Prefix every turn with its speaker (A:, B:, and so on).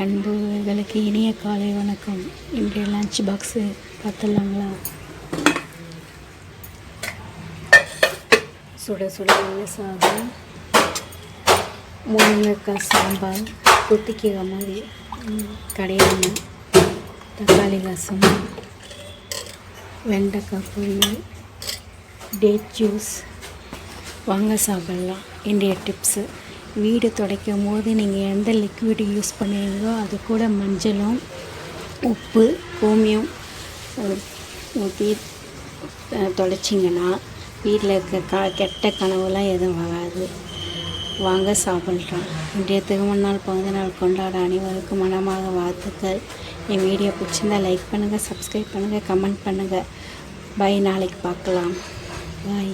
A: அன்புகளுக்கு இனிய காலை வணக்கம். இன்றைய லஞ்ச் பாக்ஸு பார்த்துடலாங்களா? சுட சுட வெள்ளை சாதம், முருங்கைக்காய் சாம்பார், கொத்திக்கீரை மாதிரி கடையில், தக்காளி ரசம், வெண்டைக்காய் பொரியல், டேட் ஜூஸ். வாங்க சாப்பிட்லாம். இன்றைய டிப்ஸு: வீடு துடைக்கும் போது நீங்கள் எந்த லிக்விட் யூஸ் பண்ணுவீங்களோ அது கூட மஞ்சளும் உப்பு கோமியம் ஊற்றி துடைச்சிங்கன்னா வீட்டில் இருக்க கெட்ட கனவுலாம் எதுவும் வராது. வாங்க சாப்பிட்லாம். இன்றைய திருமண நாள் பிறந்த நாள் கொண்டாட அனைவருக்கும் மனமாக வாழ்த்துக்கள். என் வீடியோ பிடிச்சிருந்தால் லைக் பண்ணுங்கள், சப்ஸ்கிரைப் பண்ணுங்கள், கமெண்ட் பண்ணுங்கள். பை. நாளைக்கு பார்க்கலாம். பாய்.